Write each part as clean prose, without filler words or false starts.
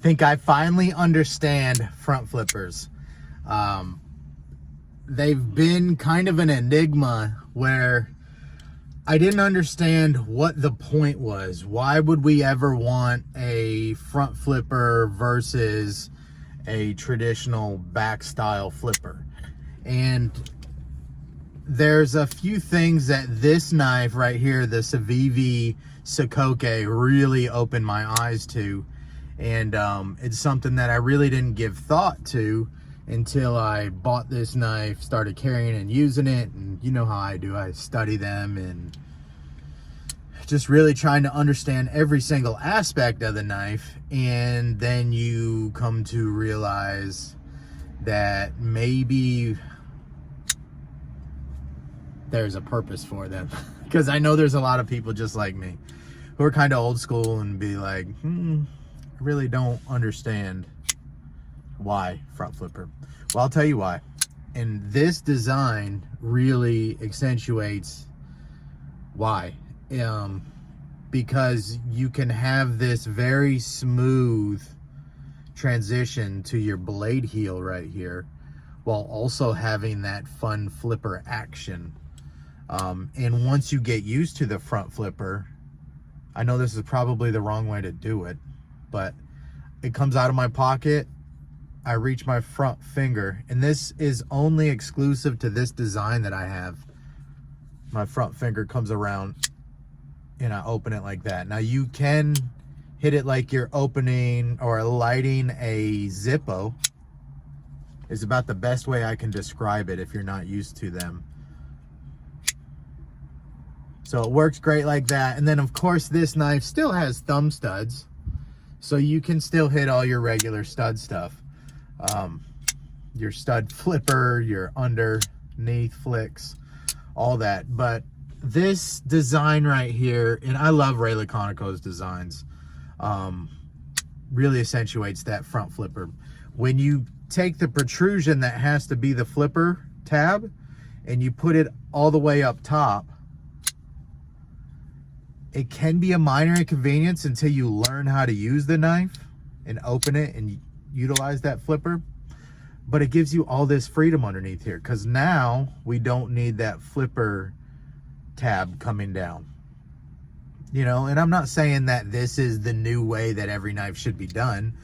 think I finally understand front flippers. They've been kind of an enigma where I didn't understand what the point was. Why would we ever want a front flipper versus a traditional back style flipper? And there's a few things that this knife right here, the Civivi Sokoke, really opened my eyes to. And it's something that I really didn't give thought to until I bought this knife, started carrying and using it. And you know how I do, I study them and just really trying to understand every single aspect of the knife. And then you come to realize that maybe there's a purpose for them. Because I know there's a lot of people just like me who are kind of old school and be like, I really don't understand why front flipper. Well, I'll tell you why. And this design really accentuates why. Because you can have this very smooth transition to your blade heel right here while also having that fun flipper action. And once you get used to the front flipper, I know this is probably the wrong way to do it, but it comes out of my pocket, I reach my front finger, and this is only exclusive to this design that I have. My front finger comes around and I open it like that. Now you can hit it like you're opening or lighting a Zippo. Is about the best way I can describe it if you're not used to them. So it works great like that. And then of course this knife still has thumb studs, so you can still hit all your regular stud stuff. Your stud flipper, your underneath flicks, all that. But this design right here, and I love Ray Laconico's designs, really accentuates that front flipper. When you take the protrusion that has to be the flipper tab and you put it all the way up top, it can be a minor inconvenience until you learn how to use the knife and open it and utilize that flipper. But it gives you all this freedom underneath here, because now we don't need that flipper tab coming down. You know, and I'm not saying that this is the new way that every knife should be done,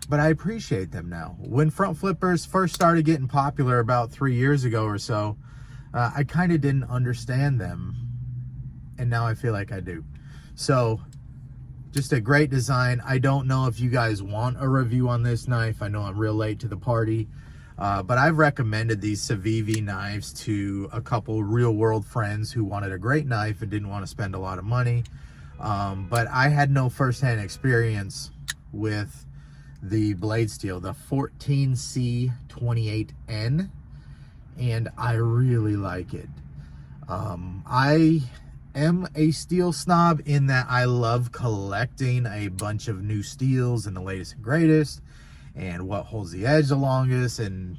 but I appreciate them now. When front flippers first started getting popular about 3 years ago or so, I kind of didn't understand them, and now I feel like I do. So just a great design. I don't know if you guys want a review on this knife. I know I'm real late to the party, but I've recommended these Civivi knives to a couple real world friends who wanted a great knife and didn't want to spend a lot of money. But I had no firsthand experience with the blade steel, the 14C28N, and I really like it. I am a steel snob in that I love collecting a bunch of new steels and the latest and greatest and what holds the edge the longest, and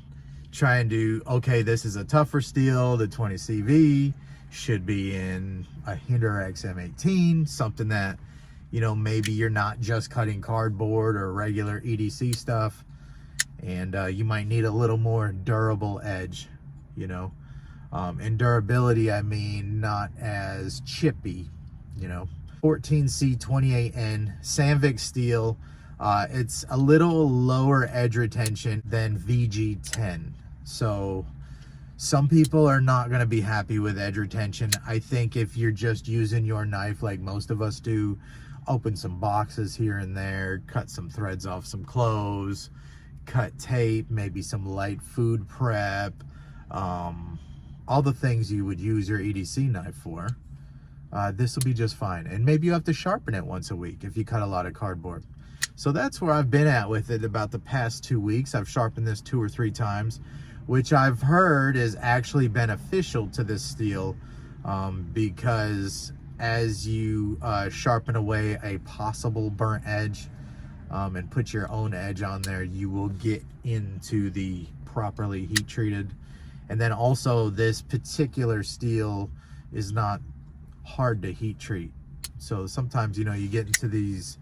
trying to, okay, this is a tougher steel, the 20CV should be in a Hinder XM18, something that, you know, maybe you're not just cutting cardboard or regular EDC stuff, and you might need a little more durable edge, you know. And durability, I mean, not as chippy, you know. 14C28N, Sandvik steel. It's a little lower edge retention than VG10. So some people are not going to be happy with edge retention. I think if you're just using your knife like most of us do, open some boxes here and there, cut some threads off some clothes, cut tape, maybe some light food prep, all the things you would use your EDC knife for, this will be just fine. And maybe you have to sharpen it once a week if you cut a lot of cardboard. So that's where I've been at with it about the past 2 weeks. I've sharpened this 2 or 3 times, which I've heard is actually beneficial to this steel, because as you sharpen away a possible burnt edge and put your own edge on there, you will get into the properly heat treated. And then also this particular steel is not hard to heat treat. So sometimes, you know, you get into these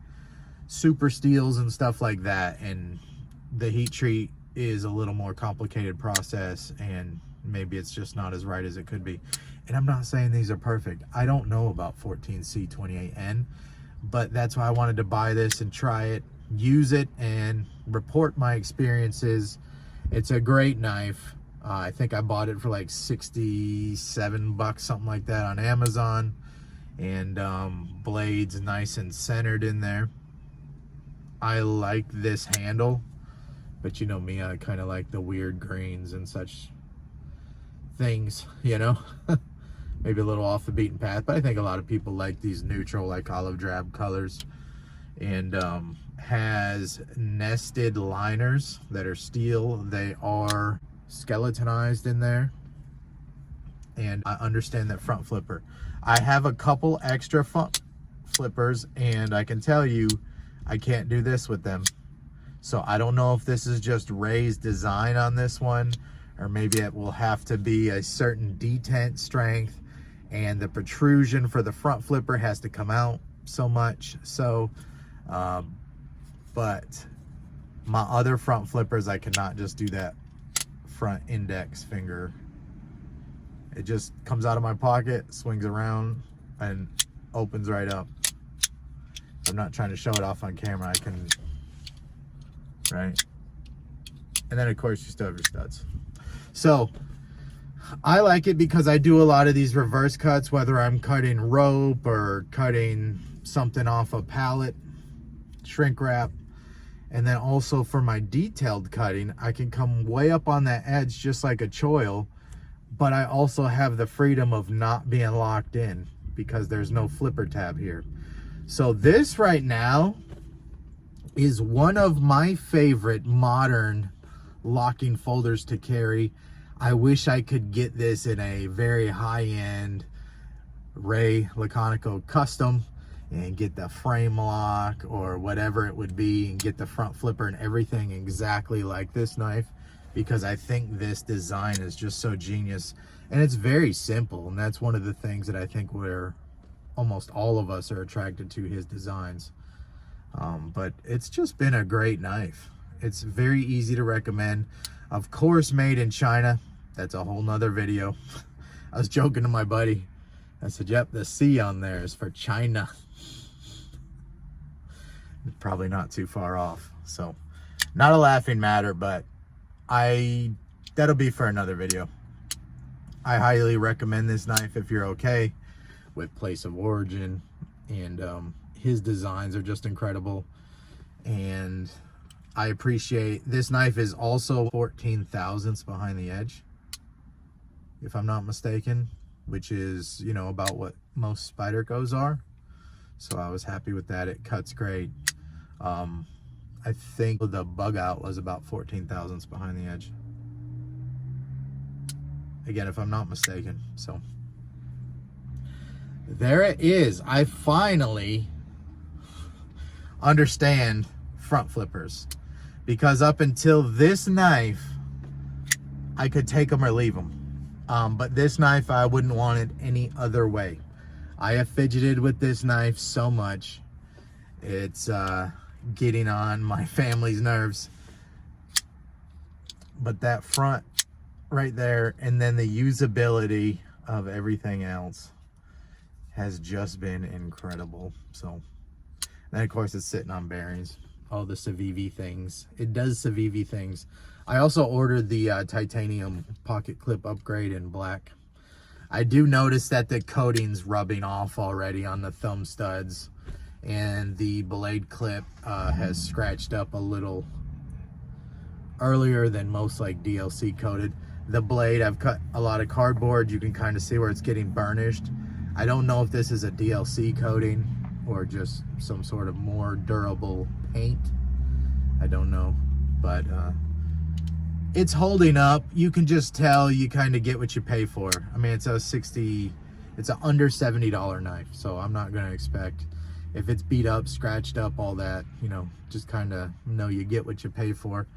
super steels and stuff like that, and the heat treat is a little more complicated process, and maybe it's just not as right as it could be. And I'm not saying these are perfect. I don't know about 14C28N, but that's why I wanted to buy this and try it, use it, and report my experiences. It's a great knife. I think I bought it for like 67 bucks, something like that, on Amazon. And blades nice and centered in there. I like this handle, but you know me, I kind of like the weird greens and such things, you know. Maybe a little off the beaten path, but I think a lot of people like these neutral, like olive drab colors. And has nested liners that are steel. They are skeletonized in there. And I understand that front flipper. I have a couple extra front flippers, and I can tell you I can't do this with them. So I don't know if this is just raised design on this one, or maybe it will have to be a certain detent strength, and the protrusion for the front flipper has to come out so much. So but my other front flippers, I cannot just do that front index finger. It just comes out of my pocket, swings around, and opens right up. I'm not trying to show it off on camera. I can, right? And then of course you still have your studs. So I like it because I do a lot of these reverse cuts, whether I'm cutting rope or cutting something off a pallet, shrink wrap. And then also for my detailed cutting, I can come way up on that edge just like a choil, but I also have the freedom of not being locked in because there's no flipper tab here. So this right now is one of my favorite modern locking folders to carry. I wish I could get this in a very high-end Ray Laconico custom and get the frame lock or whatever it would be, and get the front flipper and everything exactly like this knife, because I think this design is just so genius, and it's very simple. And that's one of the things that I think where almost all of us are attracted to his designs. But it's just been a great knife. It's very easy to recommend. Of course, made in China. That's a whole nother video. I was joking to my buddy. I said, yep, the C on there is for China. Probably not too far off. So not a laughing matter, but that'll be for another video. I highly recommend this knife if you're okay with place of origin, and his designs are just incredible. And I appreciate this knife is also 14 thousandths behind the edge, if I'm not mistaken, which is, you know, about what most Spydercos are. So I was happy with that. It cuts great. I think the bug out was about 14 thousandths behind the edge, again, if I'm not mistaken. So there it is. I finally understand front flippers, because up until this knife I could take them or leave them, but this knife I wouldn't want it any other way. I have fidgeted with this knife so much. It's getting on my family's nerves. But that front right there, and then the usability of everything else has just been incredible. So then of course it's sitting on bearings, all the Civivi things. It does Civivi things. I also ordered the titanium pocket clip upgrade in black. I do notice that the coating's rubbing off already on the thumb studs, and the blade clip has scratched up a little earlier than most like DLC coated. The blade, I've cut a lot of cardboard. You can kind of see where it's getting burnished. I don't know if this is a DLC coating or just some sort of more durable paint. I don't know, but it's holding up. You can just tell you kind of get what you pay for. I mean, it's an under $70 knife, so I'm not going to expect, if it's beat up, scratched up, all that, you know, just kind of know you get what you pay for.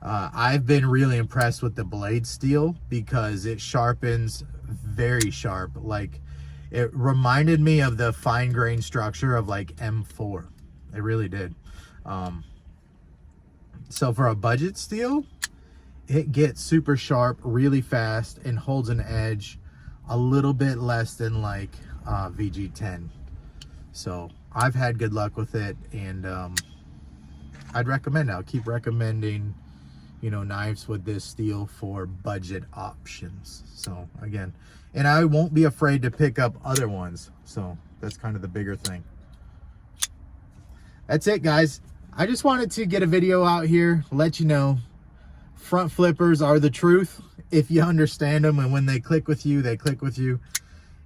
I've been really impressed with the blade steel because it sharpens very sharp. Like, it reminded me of the fine grain structure of like M4. It really did. So for a budget steel, it gets super sharp really fast and holds an edge a little bit less than like VG10. So I've had good luck with it, and I'd recommend it. I'll keep recommending, you know, knives with this steel for budget options. So again, and I won't be afraid to pick up other ones. So that's kind of the bigger thing. That's it, guys. I just wanted to get a video out here, let you know front flippers are the truth if you understand them, and when they click with you, they click with you.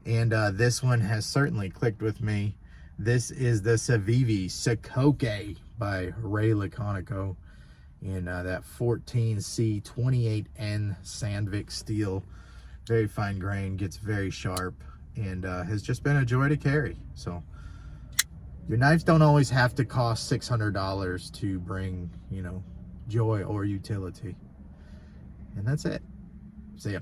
And this one has certainly clicked with me. This is the Civivi Sokoke by Ray Laconico, and that 14C28N Sandvik steel. Very fine grain, gets very sharp, and has just been a joy to carry. So your knives don't always have to cost $600 to bring, you know, joy or utility. And that's it. See ya.